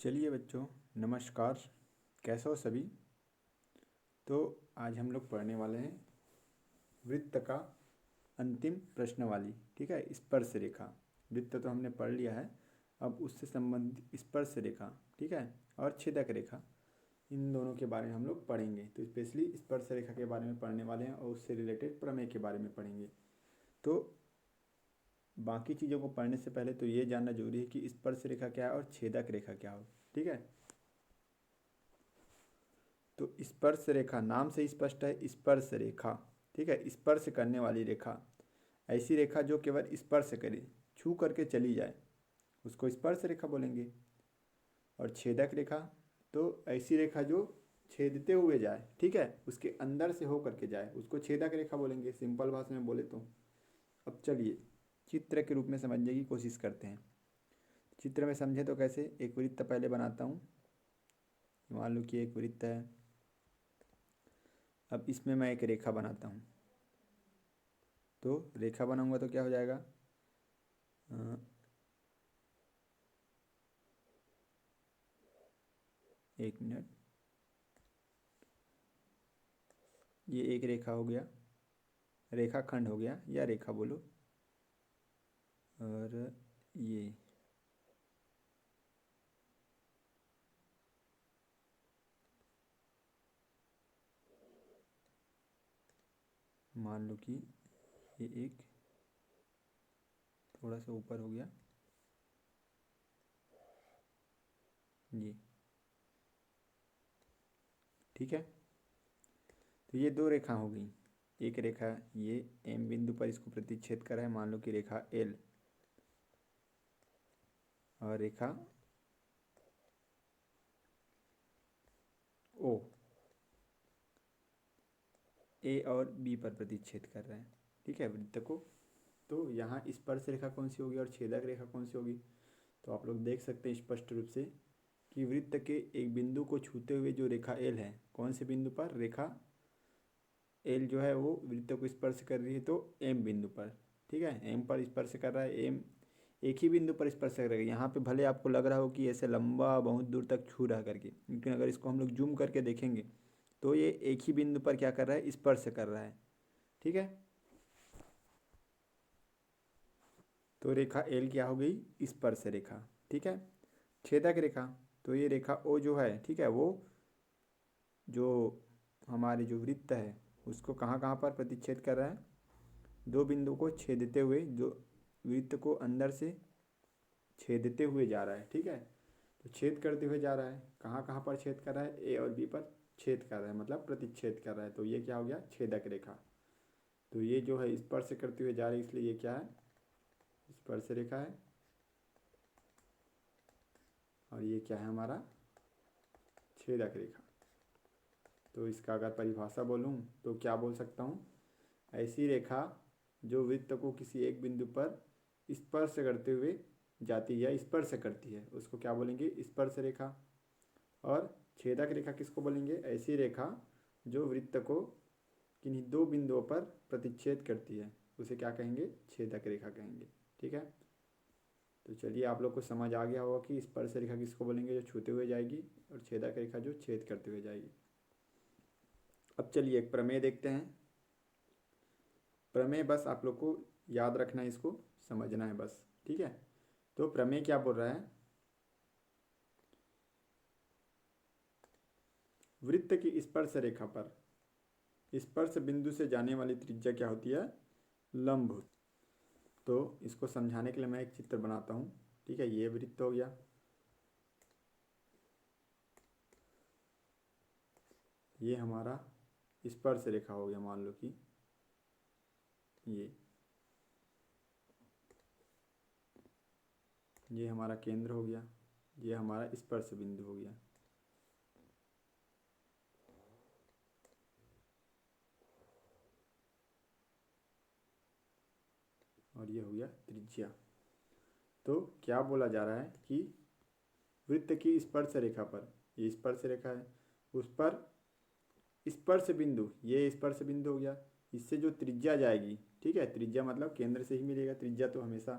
चलिए बच्चों, नमस्कार। कैसे हो सभी? तो आज हम लोग पढ़ने वाले हैं वृत्त का अंतिम प्रश्नावली। ठीक है, स्पर्श रेखा। वृत्त तो हमने पढ़ लिया है, अब उससे संबंधित स्पर्श रेखा, ठीक है, और छेदक रेखा, इन दोनों के बारे में हम लोग पढ़ेंगे। तो स्पेशली स्पर्श रेखा के बारे में पढ़ने वाले हैं और उससे रिलेटेड प्रमेय के बारे में पढ़ेंगे। तो बाकी चीज़ों को पढ़ने से पहले तो ये जानना जरूरी है कि स्पर्श रेखा क्या है और छेदक रेखा क्या हो। ठीक है, तो स्पर्श रेखा नाम से स्पष्ट है, स्पर्श रेखा। ठीक है, स्पर्श करने वाली रेखा, ऐसी रेखा जो केवल स्पर्श करे, छू करके चली जाए, उसको स्पर्श रेखा बोलेंगे। और छेदक रेखा, तो ऐसी रेखा जो छेदते हुए जाए, ठीक है, उसके अंदर से हो करके जाए, उसको छेदक रेखा बोलेंगे, सिंपल भाषा में बोले तो। अब चलिए चित्र के रूप में समझने की कोशिश करते हैं। चित्र में समझे तो कैसे, एक वृत्त पहले बनाता हूँ। मान लो कि एक वृत्त है, अब इसमें मैं एक रेखा बनाता हूँ। तो रेखा बनाऊंगा तो क्या हो जाएगा, एक मिनट, ये एक रेखा हो गया, रेखा खंड हो गया या रेखा बोलो। और ये मान लो कि ये एक थोड़ा सा ऊपर हो गया, ये ठीक है। तो ये दो रेखा हो गई, एक रेखा ये एम बिंदु पर इसको प्रतिच्छेद कर रहा है, मान लो कि रेखा एल, और रेखा ओ ए और बी पर प्रतिच्छेद कर रहे हैं, ठीक है, वृत्त को। तो यहाँ स्पर्श रेखा कौन सी होगी और छेदक रेखा कौन सी होगी? तो आप लोग देख सकते हैं स्पष्ट रूप से कि वृत्त के एक बिंदु को छूते हुए जो रेखा एल है, कौन से बिंदु पर, रेखा एल जो है वो वृत्त को स्पर्श कर रही है, तो एम बिंदु पर, ठीक है, एम पर स्पर्श कर रहा है। एम एक ही बिंदु पर स्पर्श कर रहा है। यहाँ पे भले आपको लग रहा हो कि ऐसे लंबा बहुत दूर तक छू रहा करके, लेकिन अगर इसको हम लोग जूम करके देखेंगे तो ये एक ही बिंदु पर क्या कर रहा है, स्पर्श कर रहा है। ठीक है, तो रेखा एल क्या हो गई, स्पर्श रेखा। ठीक है, छेदक रेखा, तो ये रेखा ओ जो है, ठीक है, वो जो हमारे जो वृत्त है उसको कहाँ कहाँ पर प्रतिच्छेद कर रहा है, दो बिंदु को छेदते हुए, जो वृत्त को अंदर से छेदते हुए जा रहा है। ठीक है, तो छेद करते हुए जा रहा है, कहाँ कहाँ पर छेद कर रहा है, ए और बी पर छेद कर रहा है, मतलब प्रतिच्छेद कर रहा है। तो ये क्या हो गया, छेदक रेखा। तो ये जो है स्पर्श करते हुए जा रही है, इसलिए ये क्या है, स्पर्श रेखा है। और ये क्या है हमारा, छेदक रेखा। तो इसका अगर परिभाषा बोलूँ तो क्या बोल सकता हूँ, ऐसी रेखा जो वृत्त को किसी एक बिंदु पर स्पर्श करते हुए जाती है, स्पर्श करती है, उसको क्या बोलेंगे, स्पर्श रेखा। और छेदक रेखा किसको बोलेंगे, ऐसी रेखा जो वृत्त को किन्हीं दो बिंदुओं पर प्रतिच्छेद करती है, उसे क्या कहेंगे, छेदक रेखा कहेंगे। ठीक है, तो चलिए आप लोग को समझ आ गया होगा कि स्पर्श रेखा किसको बोलेंगे, जो छूते हुए जाएगी, और छेदक रेखा जो छेद करते हुए जाएगी। अब चलिए एक प्रमेय देखते हैं। प्रमेय बस आप लोग को याद रखना है, इसको समझना है बस। ठीक है, तो प्रमेय क्या बोल रहा है, वृत्त की स्पर्श रेखा पर स्पर्श बिंदु से जाने वाली त्रिज्या क्या होती है, लंब। तो इसको समझाने के लिए मैं एक चित्र बनाता हूँ। ठीक है, ये वृत्त हो गया, ये हमारा स्पर्श रेखा हो गया, मान लो कि ये हमारा केंद्र हो गया, ये हमारा स्पर्श बिंदु हो गया। और ये हो गया त्रिज्या। तो क्या बोला जा रहा है कि वृत्त की स्पर्श रेखा पर, ये स्पर्श रेखा है, उस पर स्पर्श बिंदु, ये स्पर्श बिंदु हो गया, इससे जो त्रिज्या जाएगी, ठीक है, त्रिज्या मतलब केंद्र से ही मिलेगा त्रिज्या तो हमेशा,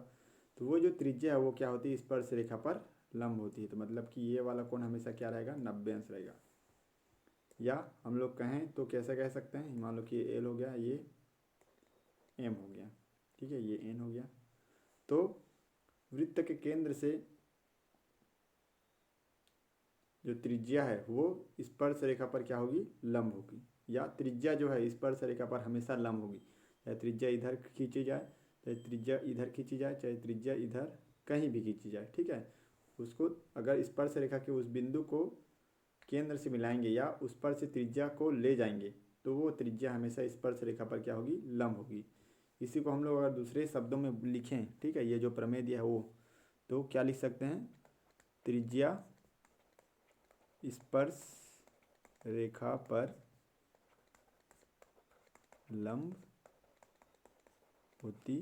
तो वो जो त्रिज्या है वो क्या होती है, स्पर्श रेखा पर लंब होती है। तो मतलब कि ये वाला कोण हमेशा क्या रहेगा, 90 अंश रहेगा। या हम लोग कहें तो कैसे कह सकते हैं, मान लो कि ये एल हो गया, ये एम हो गया, ठीक है, ये एन हो गया। तो वृत्त के केंद्र से जो त्रिज्या है वो स्पर्श रेखा पर क्या होगी, लंब होगी। या त्रिज्या जो है स्पर्श रेखा पर हमेशा लंब होगी। चाहे त्रिज्या इधर खींची जाए, चाहे त्रिज्या इधर खींची जाए, चाहे त्रिज्या इधर कहीं भी खींची जाए, ठीक है। उसको अगर स्पर्श रेखा के उस बिंदु को केंद्र से मिलाएंगे या उस पर से त्रिज्या को ले जाएंगे तो वो त्रिज्या हमेशा स्पर्श रेखा पर क्या होगी, लंब होगी। इसी को हम लोग अगर दूसरे शब्दों में लिखें, ठीक है, ये जो प्रमेय दिया है वो, तो क्या लिख सकते हैं, त्रिज्या स्पर्श रेखा पर लंब होती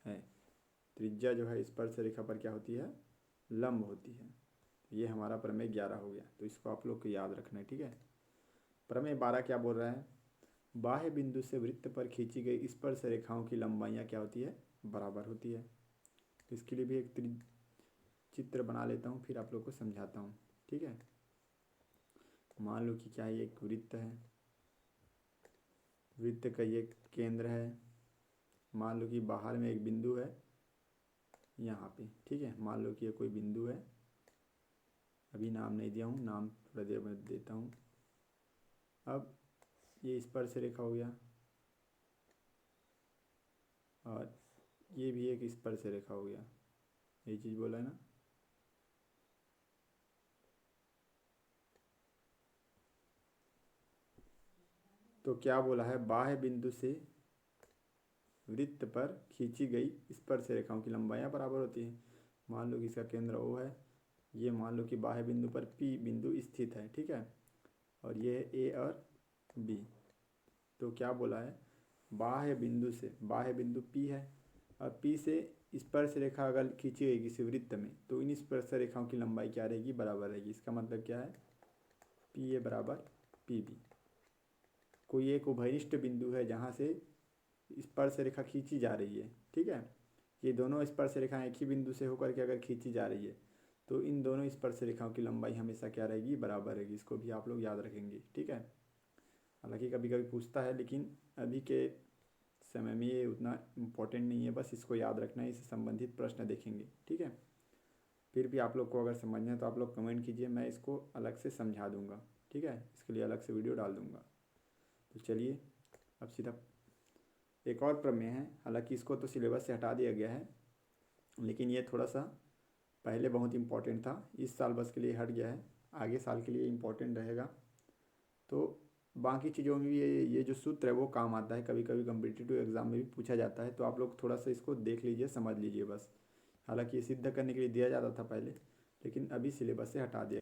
है। त्रिज्या जो है स्पर्श रेखा पर क्या होती है, लंब होती है। ये हमारा प्रमेय 11 हो गया, तो इसको आप लोग को याद रखना है, ठीक है। प्रमेय 12 क्या बोल रहा है, बाह्य बिंदु से वृत्त पर खींची गई स्पर्श रेखाओं की लंबाइयाँ क्या होती है, बराबर होती है। इसके लिए भी एक चित्र बना लेता हूँ, फिर आप लोग को समझाता हूँ, ठीक है। मान लो कि क्या है, एक वृत्त है, वृत्त का ये केंद्र है। मान लो कि बाहर में एक बिंदु है यहाँ पे, ठीक है। मान लो कि ये कोई बिंदु है, अभी नाम नहीं दिया हूँ, नाम थोड़ा देर में देता हूँ। अब ये स्पर्श रेखा हो गया और ये भी एक स्पर्श रेखा हो गया, यही चीज़ बोला है ना। तो क्या बोला है, बाह्य बिंदु से वृत्त पर खींची गई स्पर्श रेखाओं की लंबाइयाँ बराबर होती हैं। मान लो कि इसका केंद्र O है, ये मान लो कि बाह्य बिंदु पर P बिंदु स्थित है, ठीक है, और ये है A और B। तो क्या बोला है, बाह्य बिंदु से, बाह्य बिंदु P है और P से स्पर्श रेखा अगर खींची गई किसी वृत्त में तो इन स्पर्श रेखाओं की लंबाई क्या रहेगी, बराबर रहेगी। इसका मतलब क्या है, PA बराबर PB। कोई एक उभयनिष्ठ बिंदु है जहाँ से स्पर्श रेखा खींची जा रही है, ठीक है। ये दोनों स्पर्श रेखाएं एक ही बिंदु से होकर के अगर खींची जा रही है तो इन दोनों स्पर्श रेखाओं की लंबाई हमेशा क्या रहेगी, बराबर रहेगी। इसको भी आप लोग याद रखेंगे, ठीक है। हालांकि कभी कभी पूछता है, लेकिन अभी के समय में ये उतना इम्पोर्टेंट नहीं है, बस इसको याद रखना है, इससे संबंधित प्रश्न देखेंगे, ठीक है। फिर भी आप लोग को अगर समझना है तो आप लोग कमेंट कीजिए, मैं इसको अलग से समझा दूंगा, ठीक है। इसके लिए अलग से वीडियो डाल दूंगा। तो चलिए अब सीधा एक और प्रमेय है, हालांकि इसको तो सिलेबस से हटा दिया गया है, लेकिन ये थोड़ा सा पहले बहुत इम्पोर्टेंट था, इस साल बस के लिए हट गया है, आगे साल के लिए इम्पोर्टेंट रहेगा। तो बाकी चीज़ों में भी ये जो सूत्र है वो काम आता है, कभी कभी कम्पिटिटिव एग्जाम में भी पूछा जाता है। तो आप लोग थोड़ा सा इसको देख लीजिए, समझ लीजिए बस। हालांकि ये सिद्ध करने के लिए दिया जाता था पहले, लेकिन अभी सिलेबस से हटा दिया।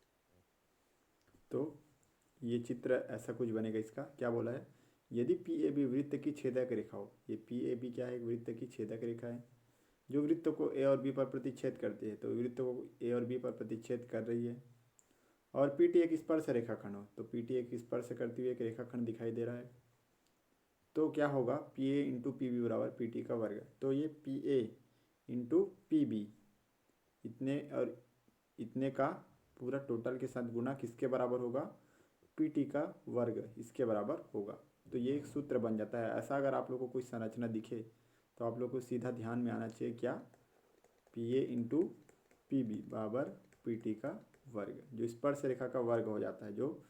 तो ये चित्र ऐसा कुछ बनेगा। इसका क्या बोला है, यदि पी ए बी वृत्त की छेदक रेखा हो, ये पी ए बी क्या है, एक वृत्त की छेदक रेखा है जो वृत्त को ए और बी पर प्रतिच्छेद करती है। तो वृत्त को ए और बी पर प्रतिच्छेद कर रही है। और पी टी एक स्पर्श रेखाखंड हो, तो पी टी एक स्पर्श करती हुई एक रेखाखंड दिखाई दे रहा है। तो क्या होगा, P A into P B बराबर पी टी का वर्ग। तो ये P A into P B, इतने और इतने का पूरा टोटल के साथ गुना किसके बराबर होगा, पी टी का वर्ग, इसके बराबर होगा। तो ये एक सूत्र बन जाता है। ऐसा अगर आप लोग को कोई संरचना दिखे तो आप लोग को सीधा ध्यान में आना चाहिए क्या, P A into P B बराबर पी टी का वर्ग, जो स्पर्श रेखा का वर्ग हो जाता है। जो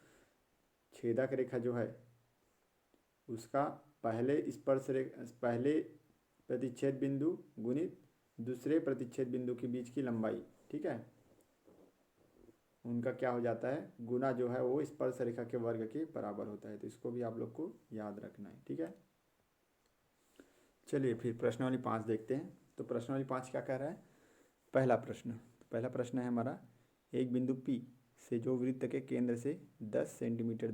छेदक रेखा जो है उसका पहले प्रतिच्छेद बिंदु गुणित दूसरे प्रतिच्छेद बिंदु के बीच की लंबाई, ठीक है, उनका क्या हो जाता है, गुना जो है वो स्पर्श रेखा के वर्ग के बराबर होता है। तो इसको भी आप लोग को याद रखना है, ठीक है। चलिए फिर प्रश्नावली 5 देखते हैं। तो प्रश्नावली 5 क्या कह रहा है, पहला प्रश्न, तो पहला प्रश्न है हमारा, एक बिंदु P से जो वृत्त के केंद्र से 10 सेंटीमीटर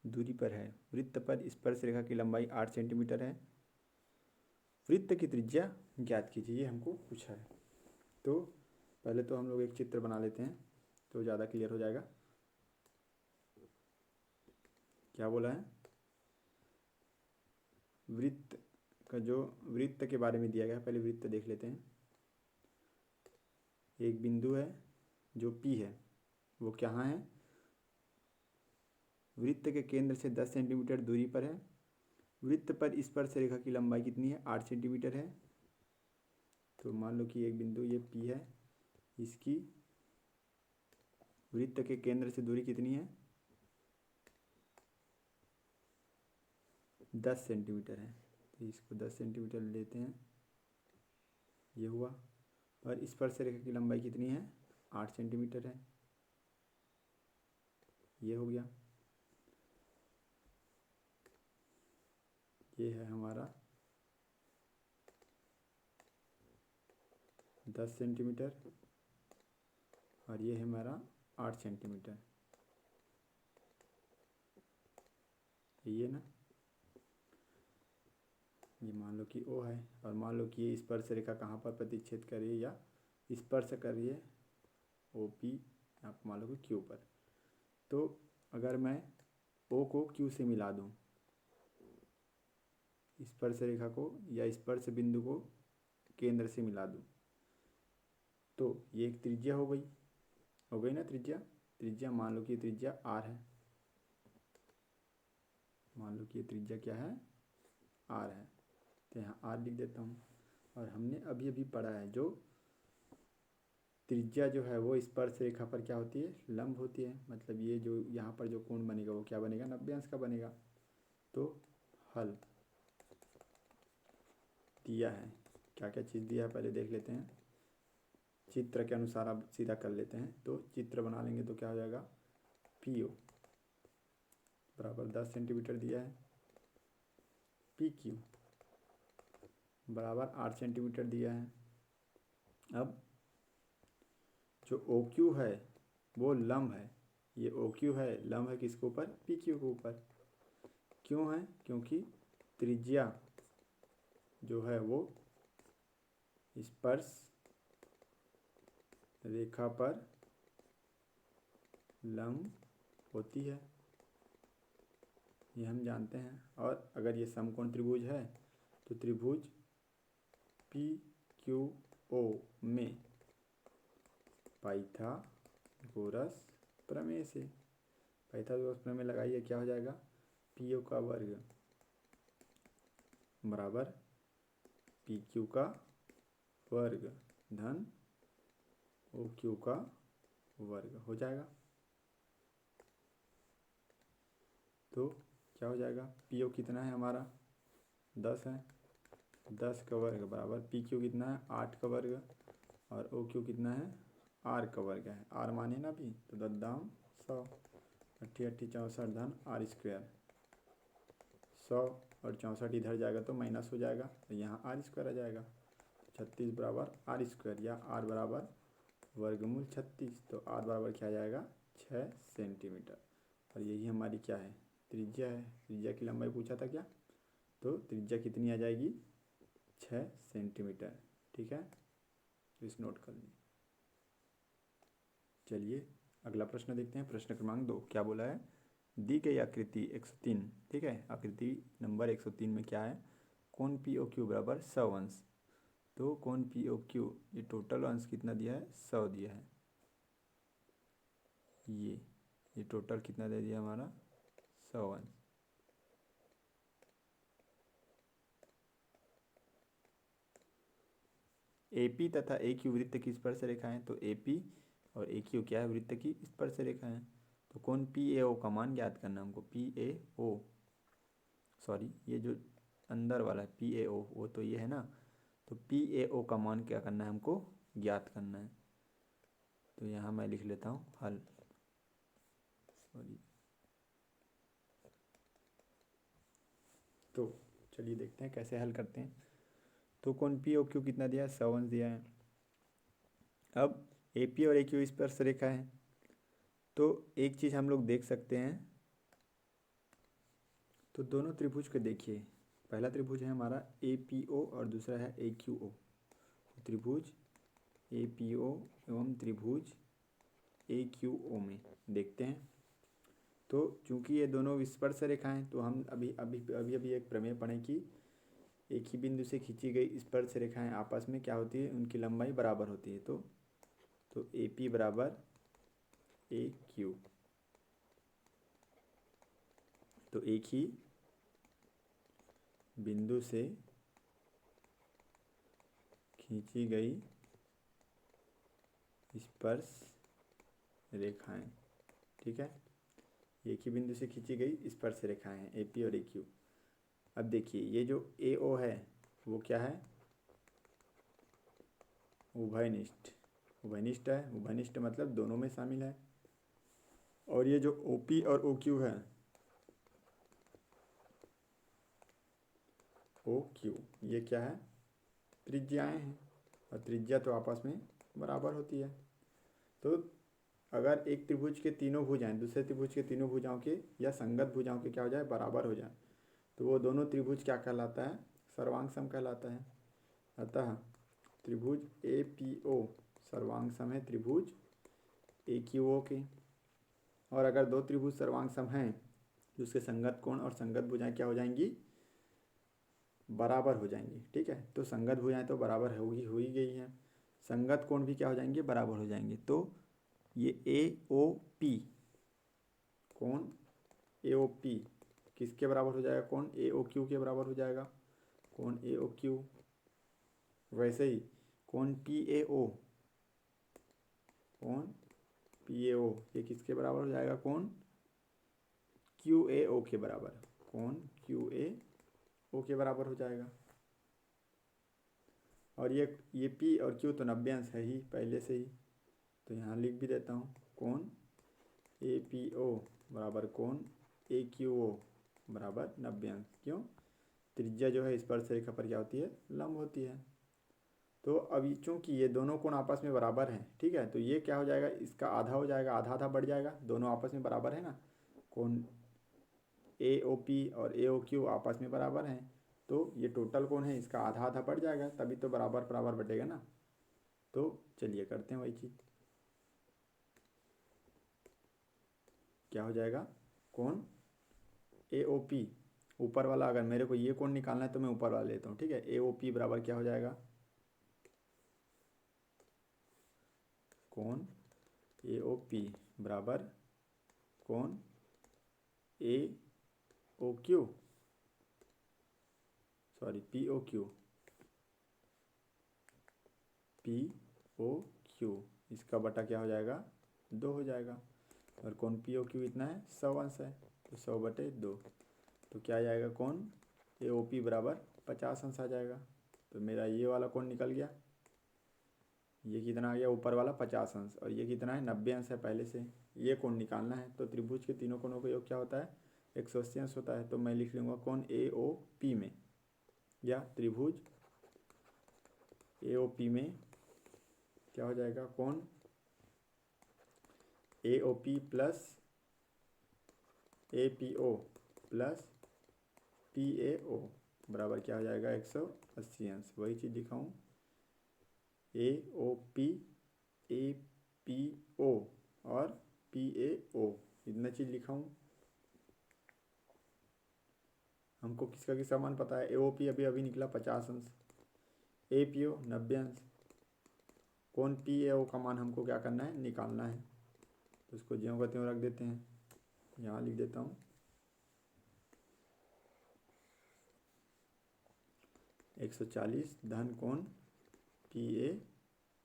दूरी पर है, वृत्त पर स्पर्श रेखा की लंबाई 8 सेंटीमीटर है, वृत्त की त्रिज्या ज्ञात कीजिए, ये हमको पूछा है। तो पहले तो हम लोग एक चित्र बना लेते हैं तो ज़्यादा क्लियर हो जाएगा। क्या बोला है, वृत्त का जो वृत्त के बारे में दिया गया है, पहले वृत्त देख लेते हैं। एक बिंदु है जो P है, वो कहाँ है? वृत्त के केंद्र से 10 सेंटीमीटर दूरी पर है। वृत्त पर स्पर्श रेखा की लंबाई कितनी है? 8 सेंटीमीटर है। तो मान लो कि एक बिंदु ये P है, इसकी वृत्त के केंद्र से दूरी कितनी है? 10 सेंटीमीटर है। तो इसको 10 सेंटीमीटर लेते हैं, ये हुआ। और स्पर्श रेखा की लंबाई कितनी है? 8 सेंटीमीटर है, ये हो गया। ये है हमारा 10 सेंटीमीटर और ये है हमारा 8 सेंटीमीटर, ये ना। ये मान लो कि O है और मान लो कि ये स्पर्श रेखा कहाँ पर प्रतिच्छेद कर रही है या स्पर्श कर रही है? OP, आप मान लो कि Q पर। तो अगर मैं O को Q से मिला दूँ, स्पर्श रेखा को या स्पर्श बिंदु को केंद्र से मिला दूँ, तो ये एक त्रिज्या हो गई ना त्रिज्या। त्रिज्या मान लो कि त्रिज्या R है, मान लो कि ये त्रिज्या क्या है? R है। तो यहाँ R लिख देता हूँ। और हमने अभी अभी पढ़ा है, जो त्रिज्या जो है वो स्पर्श रेखा पर क्या होती है? लंब होती है। मतलब ये जो यहाँ पर जो कोण बनेगा वो क्या बनेगा? 90 अंश का बनेगा। तो हल दिया है, क्या क्या चीज़ दिया है पहले देख लेते हैं। चित्र के अनुसार आप सीधा कर लेते हैं। तो चित्र बना लेंगे तो क्या हो जाएगा? PO बराबर 10 सेंटीमीटर दिया है, PQ बराबर 8 सेंटीमीटर दिया है। अब जो OQ है वो लंब है, ये OQ है लंब है किसके ऊपर? PQ के ऊपर। क्यों है? क्योंकि त्रिज्या जो है वो स्पर्श रेखा पर लंब होती है, ये हम जानते हैं। और अगर ये समकोण त्रिभुज है तो त्रिभुज PQO में पाइथागोरस प्रमेय से, पाइथागोरस प्रमेय लगाइए, क्या हो जाएगा? PO का वर्ग बराबर PQ का वर्ग धन OQ का वर्ग हो जाएगा। तो क्या हो जाएगा? PO कितना है हमारा? 10 है, 10 का वर्ग बराबर PQ कितना है? 8 का वर्ग, और OQ कितना है? R का वर्ग है। R माने ना भी, तो 10 दाम 100, 80 64 धन R²। 100 और 64 इधर जाएगा तो माइनस हो जाएगा, तो यहाँ R² आ जाएगा। 36 बराबर R², या R बराबर वर्गमूल 36। तो R बराबर क्या आ जाएगा? 6 सेंटीमीटर। और यही हमारी क्या है? त्रिज्या है। त्रिज्या की लंबाई पूछा था क्या? तो त्रिज्या कितनी आ जाएगी? 6 सेंटीमीटर। ठीक है, तो इस नोट कर लीजिए। चलिए अगला प्रश्न देखते हैं। प्रश्न क्रमांक 2 क्या बोला है? दी गई आकृति 103, ठीक है, आकृति नंबर 103 में क्या है? कोण POQ बराबर 100 अंश। तो कोण POQ ये टोटल अंश कितना दिया है? 100 दिया है। ये टोटल कितना दे दिया हमारा? 100 अंश। AP तथा AQ वृत्त की स्पर्श रेखा है। तो AP और AQ क्या है? वृत्त की स्पर्श रेखा है। तो कोण PAO का मान ज्ञात करना हमको। PAO, सॉरी ये जो अंदर वाला है PAO, वो तो ये है ना। तो PAO का मान क्या करना है हमको? ज्ञात करना है। तो यहाँ मैं लिख लेता हूँ हल, सॉरी। तो चलिए देखते हैं कैसे हल करते हैं। तो कोण POQ कितना दिया है? 100 अंश दिया है। अब AP और AQ स्पर्श रेखा है, तो एक चीज़ हम लोग देख सकते हैं। तो दोनों त्रिभुज को देखिए, पहला त्रिभुज है हमारा APO और दूसरा है AQO। त्रिभुज APO एवं त्रिभुज AQO में देखते हैं। तो चूंकि ये दोनों स्पर्श रेखा हैं, तो हम अभी अभी अभी अभी एक प्रमेय पढ़ें कि एक ही बिंदु से खींची गई स्पर्श रेखाएं आपस में क्या होती है? उनकी लंबाई बराबर होती है। तो तो ए पी बराबर ए क्यू। तो एक ही बिंदु से खींची गई स्पर्श रेखाएं, ठीक है, एक ही बिंदु से खींची गई स्पर्श रेखाएं हैं ए पी और ए क्यू। अब देखिए ये जो ए ओ है वो क्या है, उभयनिष्ठ। उभयनिष्ठ है, उभयनिष्ठ मतलब दोनों में शामिल है। और ये जो ओ पी और ओ क्यू है, ओ क्यू, ये क्या है, त्रिज्याएं हैं। और त्रिज्या तो आपस में बराबर होती है। तो अगर एक त्रिभुज के तीनों भुजाएं दूसरे त्रिभुज के तीनों भुजाओं के या संगत भुजाओं के क्या हो जाए, बराबर हो जाए, तो वो दोनों त्रिभुज क्या कहलाता है, सर्वांग सम कहलाता है। अतः त्रिभुज ए पी ओ सर्वांग सम है त्रिभुज ए क्यू ओ के। और अगर दो त्रिभुज सर्वांग सम हैं तो उसके संगत कोण और संगत भुजाएं क्या हो जाएंगी, बराबर हो जाएंगी, ठीक है। तो संगत भुजाएं तो बराबर होगी, हो ही गई हैं, संगत कोण भी क्या हो जाएंगे, बराबर हो जाएंगे। तो ये ए ओ पी कोण ए ओ पी किसके बराबर हो जाएगा, कोण ए ओ क्यू के बराबर हो जाएगा, कोण ए ओ क्यू। वैसे ही कोण पी ए ओ, कोण पी ए ओ ये किसके बराबर हो जाएगा, कोण क्यू ए ओ के बराबर, कोण क्यू ए ओ के बराबर हो जाएगा। और ये पी और क्यू तो 90 अंश है ही पहले से ही, तो यहाँ लिख भी देता हूँ, कोण ए पी ओ बराबर कोण ए क्यू ओ बराबर 90 अंश। क्यों, त्रिज्या जो है स्पर्श रेखा पर क्या होती है, लंब होती है। तो अभी चूंकि ये दोनों कोण आपस में बराबर हैं, ठीक है, तो ये क्या हो जाएगा, इसका आधा हो जाएगा, आधा आधा बढ़ जाएगा, दोनों आपस में बराबर है ना, कोण ए ओ पी और ए ओ क्यू आपस में बराबर हैं। तो ये टोटल कोण है, इसका आधा आधा बढ़ जाएगा, तभी तो बराबर बराबर बढ़ेगा ना। तो चलिए करते हैं वही चीज़, क्या हो जाएगा, कोण ए ओ पी ऊपर वाला, अगर मेरे को ये कोण निकालना है तो मैं ऊपर वाला लेता हूँ, ठीक है। ए ओ पी बराबर क्या हो जाएगा, कोण ए ओ पी बराबर कोण A O Q, sorry P O Q, P O Q, इसका बटा क्या हो जाएगा, 2 हो जाएगा। और कोण पी ओ क्यू इतना है, 100 अंश है, तो 100/2। तो क्या आ जाएगा, कोण ए ओ पी बराबर 50 अंश आ जाएगा। तो मेरा ये वाला कोण निकल गया, ये कितना आ गया, ऊपर वाला 50 अंश, और ये कितना है, 90 अंश है पहले से। ये कोण निकालना है, तो त्रिभुज के तीनों कोणों का योग क्या होता है, 180 अंश होता है। तो मैं लिख लूँगा कोण ए ओ पी में, या त्रिभुज ए ओ पी में क्या हो जाएगा, कोण A O P plus A P O plus P A O बराबर क्या हो जाएगा, 180 अंश। वही चीज़ दिखाऊँ, ए ओ पी, ए पी ओ और पी ए ओ, इतना चीज़ लिखाऊँ। हमको किसका किसका मान पता है, ए ओ पी अभी अभी निकला 50 अंश, ए पी ओ 90 अंश, कोण पी ए ओ का मान हमको क्या करना है, निकालना है। तो उसको ज्यों का त्यों रख देते हैं, यहाँ लिख देता हूँ 140 धन कोण पी ए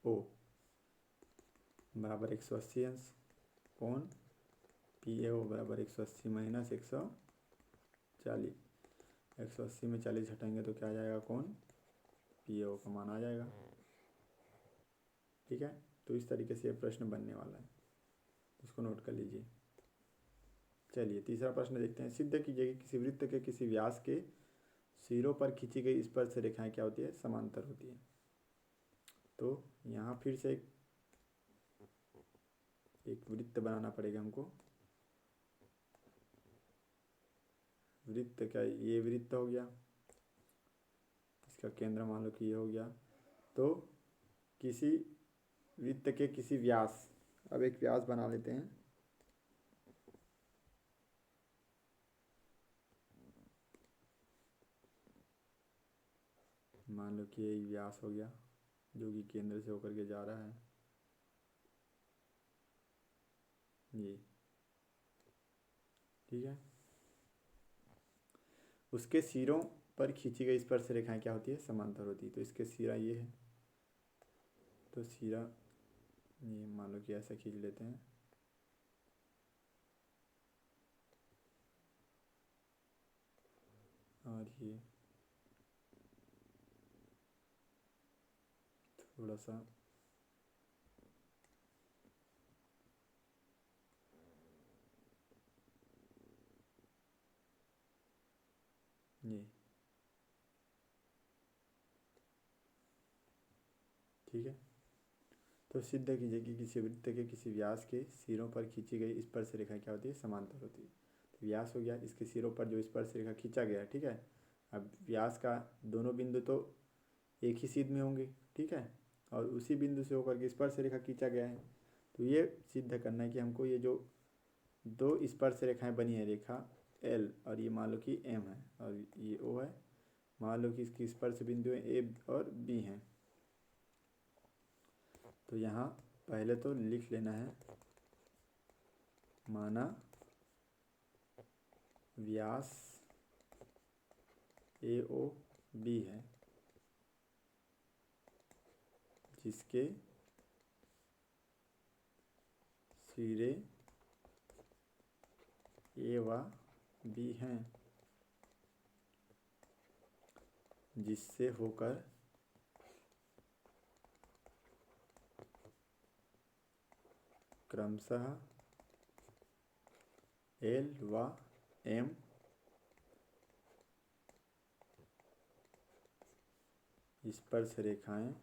ओ बराबर 180 अंश, कोण पी ए ओ बराबर 180 माइनस 140, 180 में 40 हटाएंगे तो क्या आ जाएगा, कोण पी ए ओ का मान आ जाएगा, ठीक है। तो इस तरीके से ये प्रश्न बनने वाला है, उसको नोट कर लीजिए। चलिए तीसरा प्रश्न देखते हैं। सिद्ध कीजिए कि किसी वृत्त के किसी व्यास के सिरों पर खींची गई स्पर्श रेखाएं क्या होती है, समांतर होती है। तो यहाँ फिर से एक वृत्त बनाना पड़ेगा हमको। वृत्त का ये वृत्त हो गया, इसका केंद्र मान लो कि ये हो गया। तो किसी वृत्त के किसी व्यास, अब एक व्यास बना लेते हैं, मान लो कि ये व्यास हो गया जो कि केंद्र से होकर के जा रहा है। ये, ठीक है। उसके सिरों पर खींची गई स्पर्श रेखाएं क्या होती है, समांतर होती है। तो इसके सिरा ये है, तो सिरा ये मान लो कि ऐसा खींच लेते हैं, और ये थोड़ा सा ये, ठीक है। तो सिद्ध कीजिए कि किसी वृत्त के किसी व्यास के सिरों पर खींची गई स्पर्श रेखा क्या होती है, समांतर होती है। तो व्यास हो गया, इसके सिरों पर जो स्पर्श रेखा खींचा गया है, ठीक है। अब व्यास का दोनों बिंदु तो एक ही सीध में होंगे, ठीक है, और उसी बिंदु से होकर के स्पर्श रेखा खींचा गया है। तो ये सिद्ध करना है कि हमको ये जो दो स्पर्श रेखाएं बनी है, रेखा एल और ये मान लो कि एम है और ये ओ है, मान लो कि इसकी स्पर्श बिंदु ए और बी हैं। तो यहाँ पहले तो लिख लेना है, माना व्यास ए ओ बी है, जिसके सिरे ए व बी हैं, जिससे होकर क्रमशः एल व एम स्पर्श रेखाएं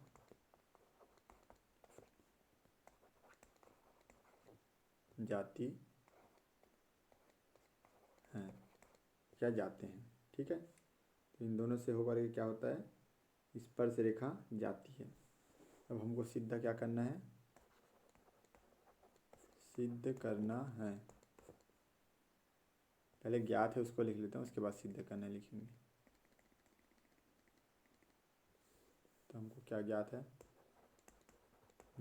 जाती हैं, क्या जाते हैं, ठीक है। तो इन दोनों से होकर के क्या होता है, स्पर्श रेखा जाती है। अब हमको सिद्ध क्या करना है, सिद्ध करना है, पहले ज्ञात है उसको लिख लेता हूँ, उसके बाद सिद्ध करना लिखेंगे। तो हमको क्या ज्ञात है,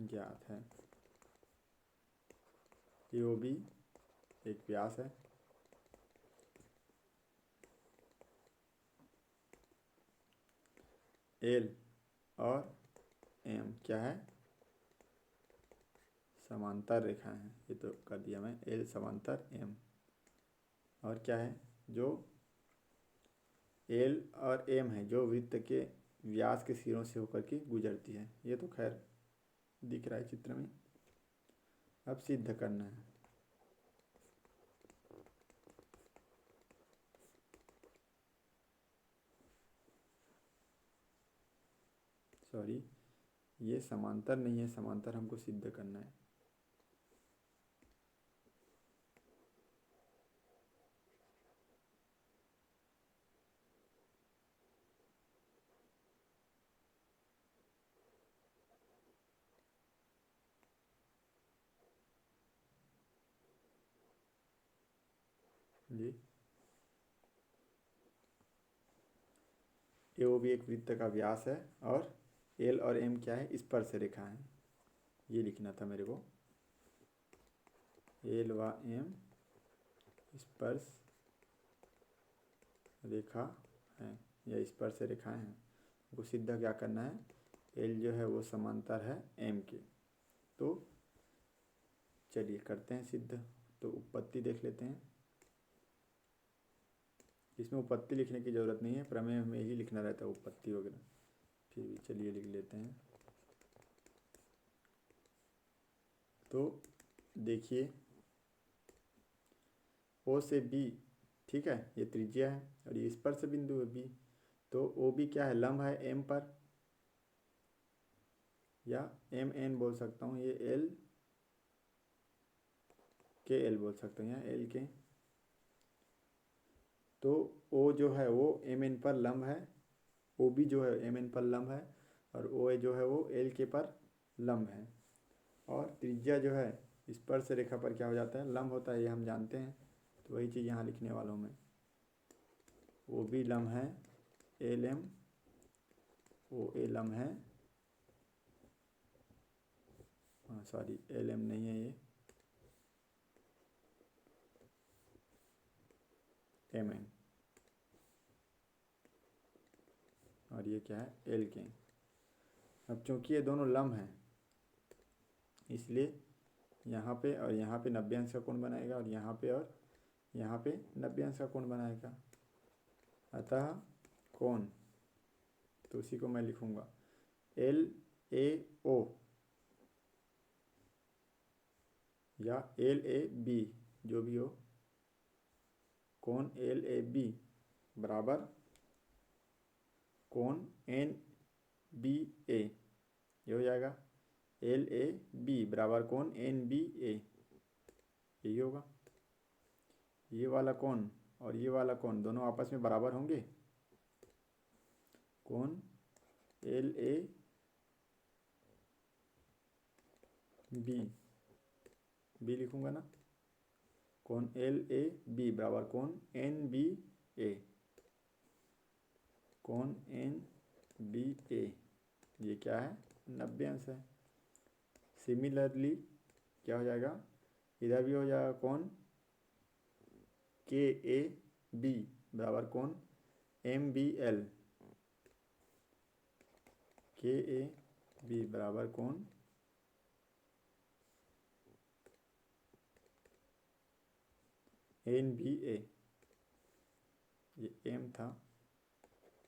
ज्ञात है ए ओ बी एक व्यास है, एल और एम क्या है, समांतर रेखा है। ये तो कर दिया मैं, एल समांतर एम, और क्या है, जो एल और एम है जो वृत्त के व्यास के सिरों से होकर के गुजरती है। ये तो खैर दिख रहा है चित्र में। अब सिद्ध करना है, सॉरी ये समांतर नहीं है, समांतर हमको सिद्ध करना है। जी, ए ओ भी एक वृत्त का व्यास है और एल और एम क्या है, स्पर्श रेखा है। ये लिखना था मेरे को, एल व एम स्पर्श रेखा है या स्पर्श रेखाएं हैं। वो सिद्ध क्या करना है, एल जो है वो समांतर है एम के। तो चलिए करते हैं सिद्ध। तो उत्पत्ति देख लेते हैं, इसमें उत्पत्ति लिखने की ज़रूरत नहीं है, प्रमेय में ही लिखना रहता है उत्पत्ति वगैरह, फिर भी चलिए लिख लेते हैं। तो देखिए ओ से बी, ठीक है, ये त्रिज्या है और ये स्पर्श बिंदु है बी। तो ओ बी क्या है, लंब है एम पर, या एम एन बोल सकता हूँ, ये एल के एल बोल सकते हैं, या एल के। तो ओ जो है वो एम एन पर लंब है, ओ बी जो है एम एन पर लंब है, और ओ ए जो है वो एल के पर लंब है। और त्रिज्या जो है स्पर्श रेखा पर क्या हो जाता है, लंब होता है, ये हम जानते हैं। तो वही चीज़ यहाँ लिखने वाला हूँ मैं, ओ बी लंब है एल एम, ओ ए लंब है, हाँ सॉरी एल एम नहीं है ये, MN, और ये क्या है LK। अब चूंकि ये दोनों लंब हैं इसलिए यहाँ पे और यहाँ पे 90 अंश का कोण बनाएगा, और यहाँ पे 90 अंश का कोण बनाएगा। अतः कोण, तो उसी को मैं लिखूंगा LAO या LAB, जो भी हो, कोण LAB बराबर कोण NBA, ये हो जाएगा LAB बराबर कोण NBA, यही होगा। ये वाला कोण और ये वाला कोण दोनों आपस में बराबर होंगे, कोण LAB लिखूंगा ना, कोण LAB बराबर कोण NBA, कोण NBA ये क्या है 90 अंश है। सिमिलरली क्या हो जाएगा, इधर भी हो जाएगा कोण KAB बराबर कोण MBL, KAB बराबर कोण NBA, ये M था,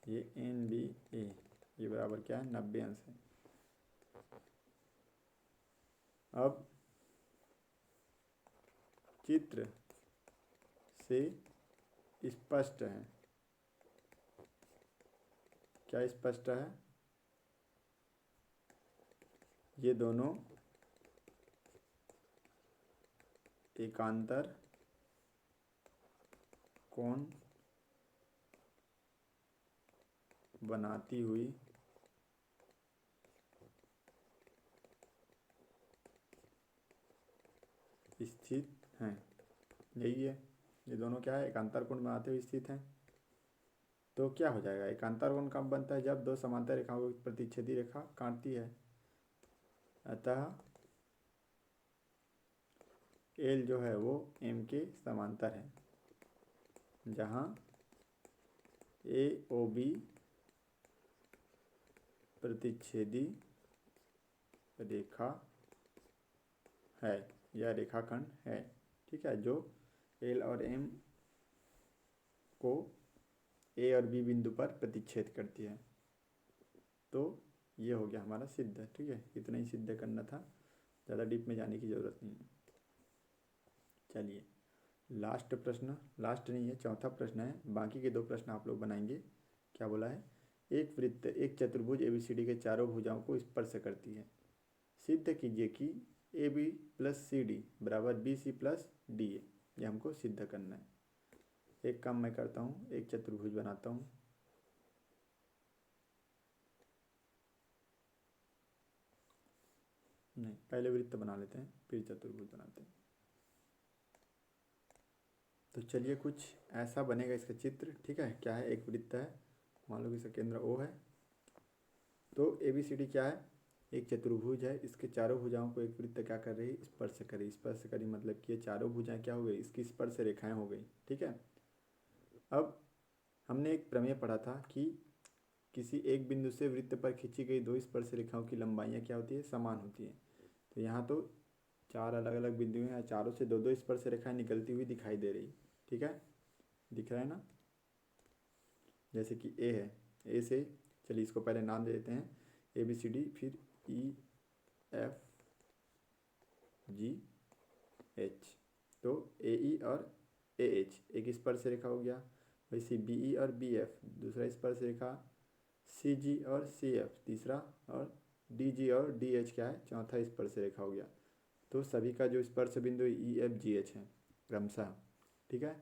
ये NBA, ये बराबर क्या है 90 अंश है। अब चित्र से स्पष्ट है, क्या स्पष्ट है, ये दोनों एकांतर कोण बनाती हुई स्थित हैं। यही है, ये दोनों क्या है एकांतर कोण बनाते हुए स्थित हैं। तो क्या हो जाएगा, एकांतर कोण कब बनता है, जब दो समांतर रेखाओं को प्रतिच्छेदी रेखा काटती है। अतः L जो है वो M के समांतर है, जहाँ AOB प्रतिच्छेदी रेखा है या रेखाखंड है, ठीक है, जो L और M को A और B बिंदु पर प्रतिच्छेद करती है। तो ये हो गया हमारा सिद्ध, ठीक है, इतना ही सिद्ध करना था, ज़्यादा डीप में जाने की ज़रूरत नहीं है। चलिए लास्ट प्रश्न, लास्ट नहीं है, चौथा प्रश्न है, बाकी के दो प्रश्न आप लोग बनाएंगे। क्या बोला है, एक वृत्त एक चतुर्भुज ABCD के चारों भुजाओं को स्पर्श करती है, सिद्ध कीजिए कि AB प्लस CD बराबर BC प्लस DA, ये हमको सिद्ध करना है। एक काम मैं करता हूँ, एक चतुर्भुज बनाता हूँ, नहीं पहले वृत्त बना लेते हैं फिर चतुर्भुज बनाते हैं। तो चलिए कुछ ऐसा बनेगा इसका चित्र, ठीक है। क्या है, एक वृत्त है, मान लो कि इसका केंद्र O है। तो ABCD क्या है, एक चतुर्भुज है, इसके चारों भुजाओं को एक वृत्त क्या कर रही है, स्पर्श कर रही। स्पर्श करी मतलब कि ये चारों भुजाएं क्या हो गई, इसकी स्पर्श रेखाएं हो गई, ठीक है। अब हमने एक प्रमेय पढ़ा था कि किसी एक बिंदु से वृत्त पर खींची गई दो स्पर्श रेखाओं की लंबाइयाँ क्या होती है, समान होती है। तो यहाँ तो चार अलग अलग बिंदु हैं, चारों से दो दो स्पर्श रेखाएं निकलती हुई दिखाई दे रही, ठीक है, दिख रहा है ना। जैसे कि A है, A से चलिए इसको पहले नाम दे देते हैं ABCD, फिर EFGH। तो AE और AH एक स्पर्श रेखा हो गया, वैसे BE और BF दूसरा स्पर्श रेखा, CG और CF तीसरा, और DG और DH क्या है, चौथा स्पर्श रेखा हो गया। तो सभी का जो स्पर्श बिंदु EFGH है क्रमशः, ठीक है।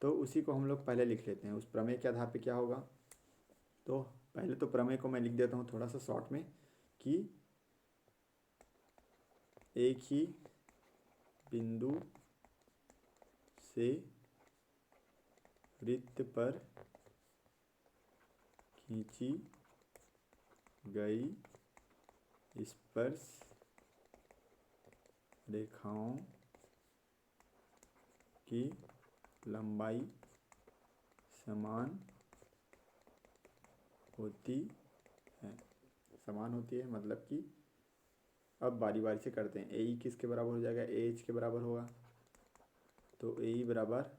तो उसी को हम लोग पहले लिख लेते हैं, उस प्रमेय के आधार पे क्या होगा। तो पहले तो प्रमेय को मैं लिख देता हूँ थोड़ा सा शॉर्ट में, कि एक ही बिंदु से वृत्त पर खींची गई स्पर्श रेखाओं की लंबाई समान होती है। समान होती है मतलब कि अब बारी बारी से करते हैं। ए ई किसके बराबर हो जाएगा, ए एच के बराबर होगा। तो ए ई बराबर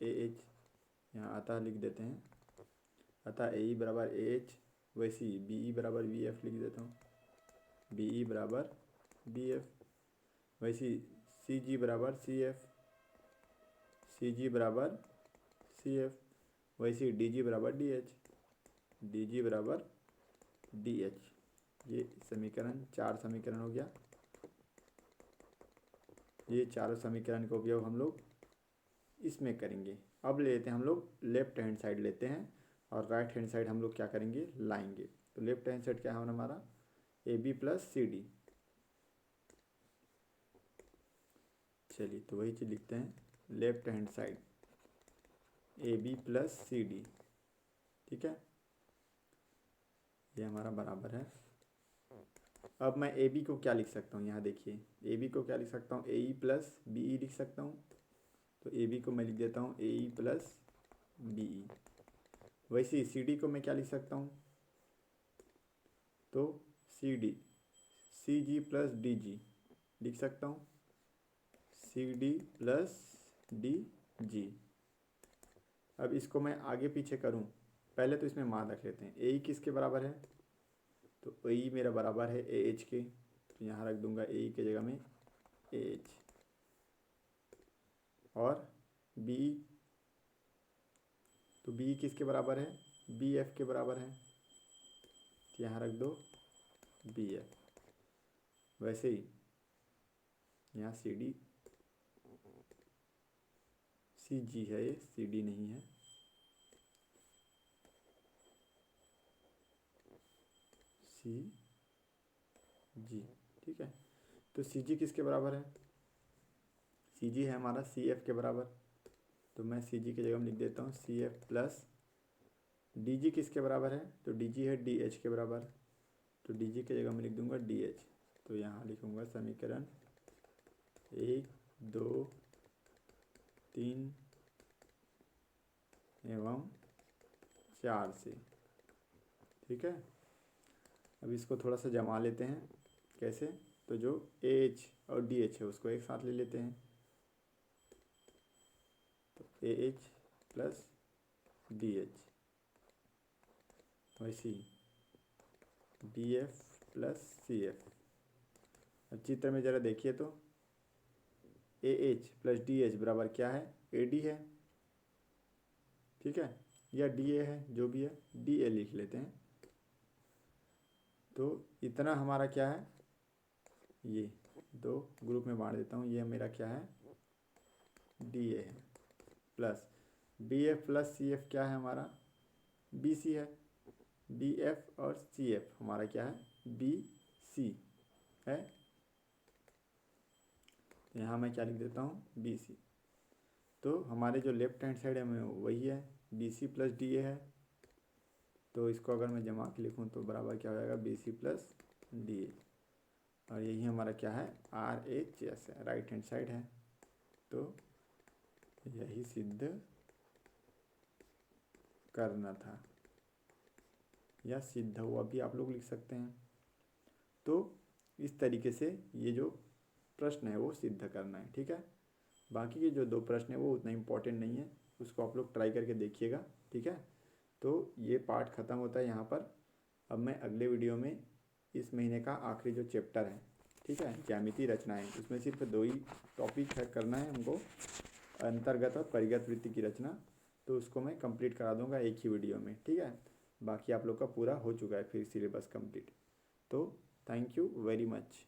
ए एच, यहाँ आता लिख देते हैं, अतः ए ई बराबर ए एच। वैसे ही बी ई बराबर बी एफ लिख देता हूँ, बी ई बराबर बी एफ। वैसे ही सी जी बराबर सी एफ, सी जी बराबर सी एफ। वैसे ही डी जी बराबर डी एच, डी जी बराबर डी एच। ये समीकरण 4 समीकरण हो गया। ये चारों समीकरण का उपयोग हम लोग इसमें करेंगे। अब ले लेते हैं हम लोग लेफ्ट हैंड साइड लेते हैं और राइट हैंड साइड हम लोग क्या करेंगे, लाएंगे। तो लेफ्ट हैंड साइड क्या है हमारा, A B plus C D. चलिए तो वही चीज़ लिखते हैं, left hand side A B plus C D. ठीक है, ये हमारा बराबर है। अब मैं ए बी को क्या लिख सकता हूँ, यहाँ देखिए ए बी को क्या लिख सकता हूँ, ए ई प्लस बी ई लिख सकता हूँ। तो ए बी को मैं लिख देता हूँ ए ई प्लस बी ई। वैसे ही सी डी को मैं क्या लिख सकता हूँ, तो C D C G plus D G लिख सकता हूँ, C D plus D G. अब इसको मैं आगे पीछे करूँ, पहले तो इसमें मान रख लेते हैं। ए ई किसके बराबर है, तो ए ई मेरा बराबर है ए एच के। तो यहाँ रख दूंगा ए ई के जगह में ए एच। और बी ई, तो बी ई किसके बराबर है, बी एफ के बराबर है। तो यहाँ रख दो बी एफ। वैसे ही यहाँ सी डी, सी जी है ये, सी डी नहीं है। सी जी, ठीक है। तो सी जी किसके बराबर है, सी जी है हमारा सी एफ के बराबर। तो मैं सी जी की जगह में लिख देता हूँ C F plus D G किसके बराबर है, तो डी जी है डी एच के बराबर। तो डी जी की जगह में लिख दूंगा डी एच। तो यहाँ लिखूँगा समीकरण 1 2 3 एवं 4 से। ठीक है, अब इसको थोड़ा सा जमा लेते हैं। कैसे, तो जो ए एच और डी एच है उसको एक साथ ले लेते हैं। तो A H plus D H, वैसे ही D F plus C F. अब चित्र में ज़रा देखिए तो A H plus D H बराबर क्या है, ए डी है। ठीक है, या डी ए है, जो भी है, डी ए लिख लेते हैं। तो इतना हमारा क्या है, ये दो ग्रुप में बांट देता हूँ। ये मेरा क्या है, डी ए है, plus B F plus C F क्या है हमारा, बी सी है। बी एफ और सी एफ हमारा क्या है, बी सी है। तो यहाँ मैं क्या लिख देता हूँ, बी सी। तो हमारे जो लेफ्ट हैंड साइड है में वही है, B C plus D A है। तो इसको अगर मैं जमा के लिखूँ तो बराबर क्या हो जाएगा, B C plus D A. और यही हमारा क्या है, आर एच एस है, राइट हैंड साइड है। तो यही सिद्ध करना था, या सिद्ध हुआ भी आप लोग लिख सकते हैं। तो इस तरीके से ये जो प्रश्न है वो सिद्ध करना है। ठीक है, बाकी के जो दो प्रश्न है वो उतना इम्पोर्टेंट नहीं है, उसको आप लोग ट्राई करके देखिएगा। ठीक है, तो ये पार्ट ख़त्म होता है यहाँ पर। अब मैं अगले वीडियो में इस महीने का आखिरी जो चैप्टर है, ठीक है, ज्यामितीय रचनाएं, उसमें सिर्फ 2 ही टॉपिक है करना है हमको, अंतर्गत और परिगत वृत्ति की रचना। तो उसको मैं कंप्लीट करा दूंगा एक ही वीडियो में। ठीक है, बाकी आप लोग का पूरा हो चुका है फिर सिलेबस कंप्लीट। तो थैंक यू वेरी मच।